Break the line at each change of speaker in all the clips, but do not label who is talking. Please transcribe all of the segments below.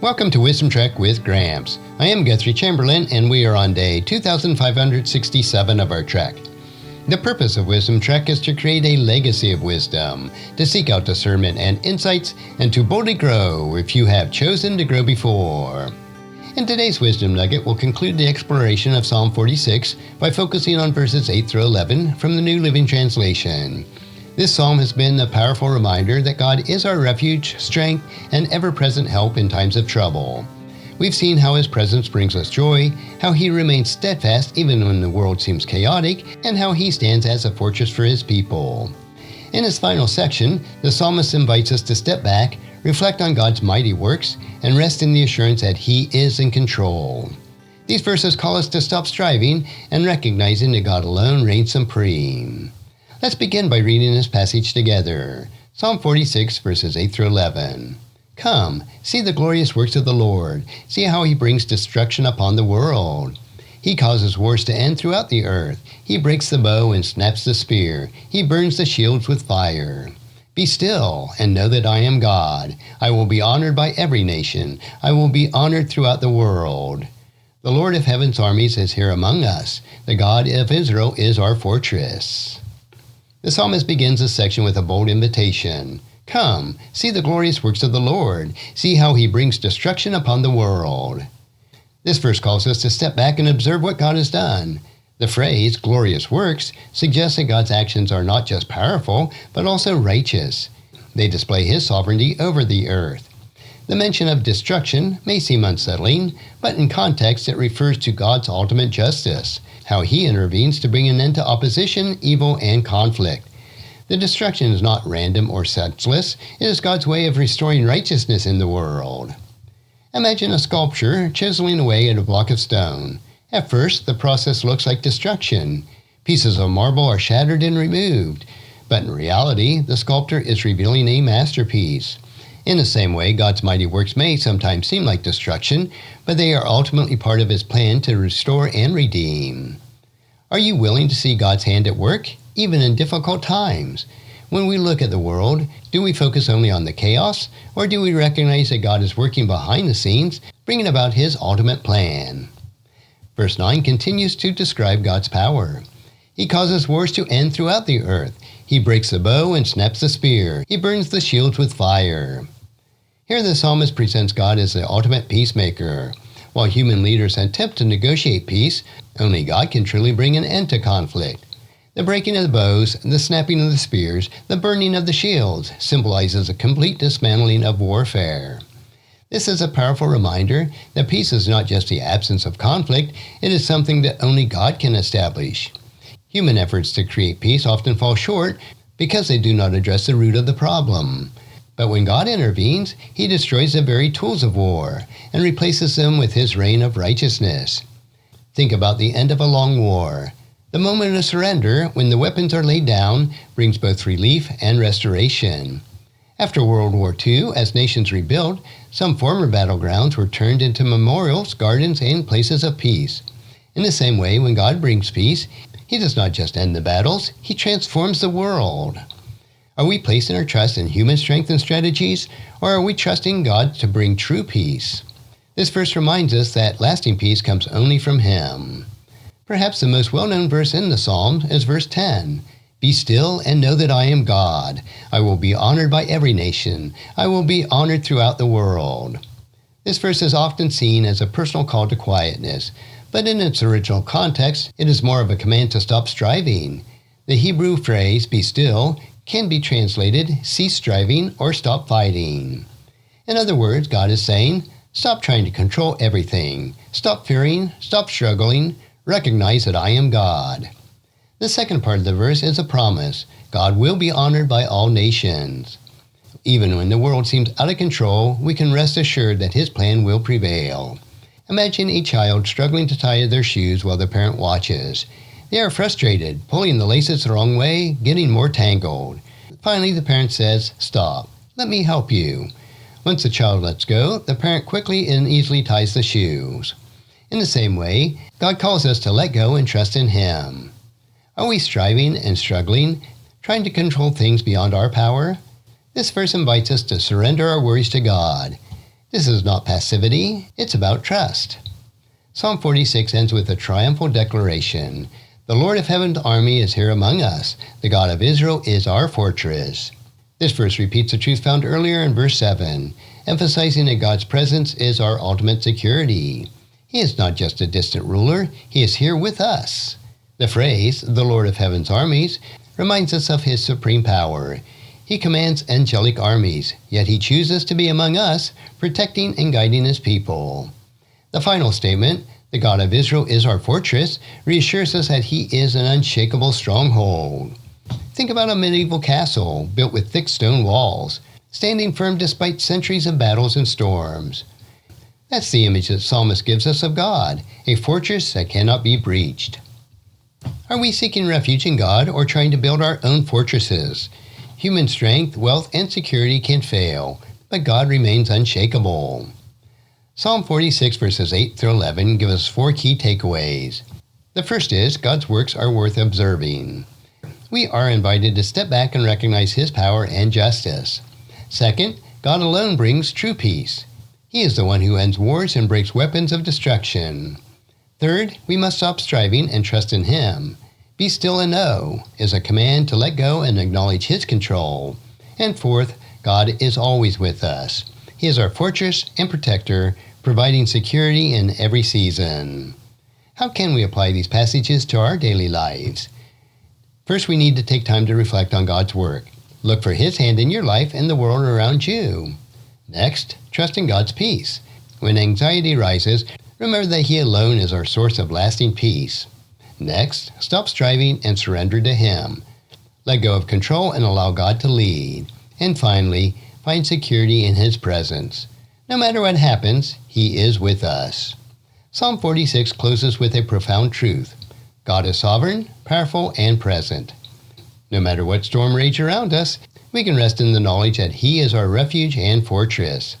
Welcome to Wisdom Trek with Gramps. I am Guthrie Chamberlain, and we are on day 2567 of our trek. The purpose of Wisdom Trek is to create a legacy of wisdom, to seek out discernment and insights, and to boldly grow if you have chosen to grow before. In today's Wisdom Nugget, we'll conclude the exploration of Psalm 46 by focusing on verses 8 through 11 from the New Living Translation. This psalm has been a powerful reminder that God is our refuge, strength, and ever-present help in times of trouble. We've seen how His presence brings us joy, how He remains steadfast even when the world seems chaotic, and how He stands as a fortress for His people. In His final section, the psalmist invites us to step back, reflect on God's mighty works, and rest in the assurance that He is in control. These verses call us to stop striving and recognizing that God alone reigns supreme. Let's begin by reading this passage together. Psalm 46, verses 8 through 11. Come, see the glorious works of the Lord. See how He brings destruction upon the world. He causes wars to end throughout the earth. He breaks the bow and snaps the spear. He burns the shields with fire. Be still and know that I am God. I will be honored by every nation. I will be honored throughout the world. The Lord of heaven's armies is here among us. The God of Israel is our fortress. The psalmist begins this section with a bold invitation. Come, see the glorious works of the Lord. See how He brings destruction upon the world. This verse calls us to step back and observe what God has done. The phrase, glorious works, suggests that God's actions are not just powerful, but also righteous. They display His sovereignty over the earth. The mention of destruction may seem unsettling, but in context it refers to God's ultimate justice, how He intervenes to bring an end to opposition, evil, and conflict. The destruction is not random or senseless. It is God's way of restoring righteousness in the world. Imagine a sculptor chiseling away at a block of stone. At first, the process looks like destruction. Pieces of marble are shattered and removed. But in reality, the sculptor is revealing a masterpiece. In the same way, God's mighty works may sometimes seem like destruction, but they are ultimately part of His plan to restore and redeem. Are you willing to see God's hand at work, even in difficult times? When we look at the world, do we focus only on the chaos, or do we recognize that God is working behind the scenes, bringing about His ultimate plan? Verse 9 continues to describe God's power. He causes wars to end throughout the earth. He breaks the bow and snaps the spear. He burns the shields with fire. Here the psalmist presents God as the ultimate peacemaker. While human leaders attempt to negotiate peace, only God can truly bring an end to conflict. The breaking of the bows, the snapping of the spears, the burning of the shields symbolizes a complete dismantling of warfare. This is a powerful reminder that peace is not just the absence of conflict, it is something that only God can establish. Human efforts to create peace often fall short because they do not address the root of the problem. But when God intervenes, He destroys the very tools of war and replaces them with His reign of righteousness. Think about the end of a long war. The moment of surrender, when the weapons are laid down, brings both relief and restoration. After World War II, as nations rebuilt, some former battlegrounds were turned into memorials, gardens, and places of peace. In the same way, when God brings peace, He does not just end the battles, He transforms the world. Are we placing our trust in human strength and strategies, or are we trusting God to bring true peace? This verse reminds us that lasting peace comes only from Him. Perhaps the most well-known verse in the Psalm is verse 10. Be still and know that I am God. I will be honored by every nation. I will be honored throughout the world. This verse is often seen as a personal call to quietness, but in its original context, it is more of a command to stop striving. The Hebrew phrase, be still, can be translated, cease striving or stop fighting. In other words, God is saying, stop trying to control everything. Stop fearing, stop struggling, recognize that I am God. The second part of the verse is a promise. God will be honored by all nations. Even when the world seems out of control, we can rest assured that His plan will prevail. Imagine a child struggling to tie their shoes while the parent watches. They are frustrated, pulling the laces the wrong way, getting more tangled. Finally, the parent says, stop, let me help you. Once the child lets go, the parent quickly and easily ties the shoes. In the same way, God calls us to let go and trust in Him. Are we striving and struggling, trying to control things beyond our power? This verse invites us to surrender our worries to God. This is not passivity, it's about trust. Psalm 46 ends with a triumphal declaration. The Lord of Heaven's army is here among us. The God of Israel is our fortress. This verse repeats the truth found earlier in verse 7, emphasizing that God's presence is our ultimate security. He is not just a distant ruler, He is here with us. The phrase, the Lord of Heaven's armies, reminds us of His supreme power. He commands angelic armies, yet He chooses to be among us, protecting and guiding His people. The final statement, the God of Israel is our fortress, reassures us that He is an unshakable stronghold. Think about a medieval castle built with thick stone walls, standing firm despite centuries of battles and storms. That's the image that the psalmist gives us of God, a fortress that cannot be breached. Are we seeking refuge in God or trying to build our own fortresses? Human strength, wealth, and security can fail, but God remains unshakable. Psalm 46 verses 8 through 11 give us 4 key takeaways. The first is, God's works are worth observing. We are invited to step back and recognize His power and justice. Second, God alone brings true peace. He is the one who ends wars and breaks weapons of destruction. Third, we must stop striving and trust in Him. Be still and know is a command to let go and acknowledge His control. And fourth, God is always with us. He is our fortress and protector, providing security in every season. How can we apply these passages to our daily lives? First, we need to take time to reflect on God's work. Look for His hand in your life and the world around you. Next, trust in God's peace. When anxiety rises, remember that He alone is our source of lasting peace. Next, stop striving and surrender to Him. Let go of control and allow God to lead. And finally, find security in His presence. No matter what happens, He is with us. Psalm 46 closes with a profound truth. God is sovereign, powerful, and present. No matter what storm rage around us, we can rest in the knowledge that He is our refuge and fortress.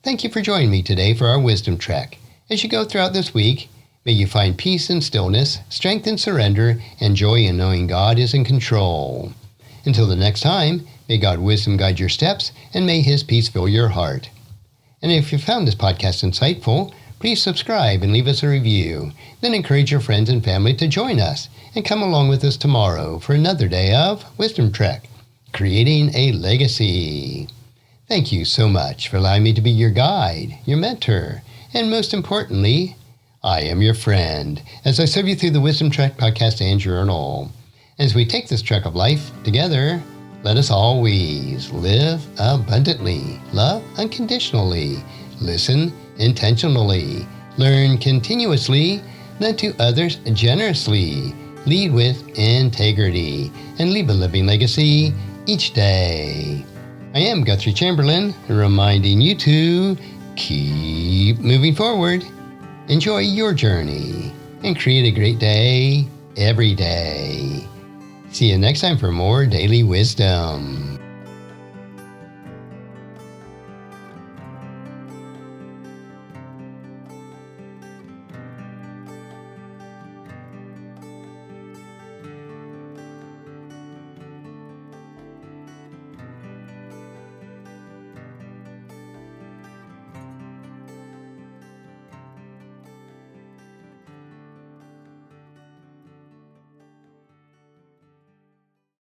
Thank you for joining me today for our Wisdom Trek. As you go throughout this week, may you find peace in stillness, strength in surrender, and joy in knowing God is in control. Until the next time, may God's wisdom guide your steps, and may His peace fill your heart. And if you found this podcast insightful, please subscribe and leave us a review. Then encourage your friends and family to join us, and come along with us tomorrow for another day of Wisdom Trek, creating a legacy. Thank you so much for allowing me to be your guide, your mentor, and most importantly, I am your friend as I serve you through the Wisdom Trek podcast and journal. As we take this trek of life together, let us always live abundantly, love unconditionally, listen intentionally, learn continuously, lend to others generously, lead with integrity, and leave a living legacy each day. I am Guthrie Chamberlain, reminding you to keep moving forward. Enjoy your journey and create a great day every day. See you next time for more daily wisdom.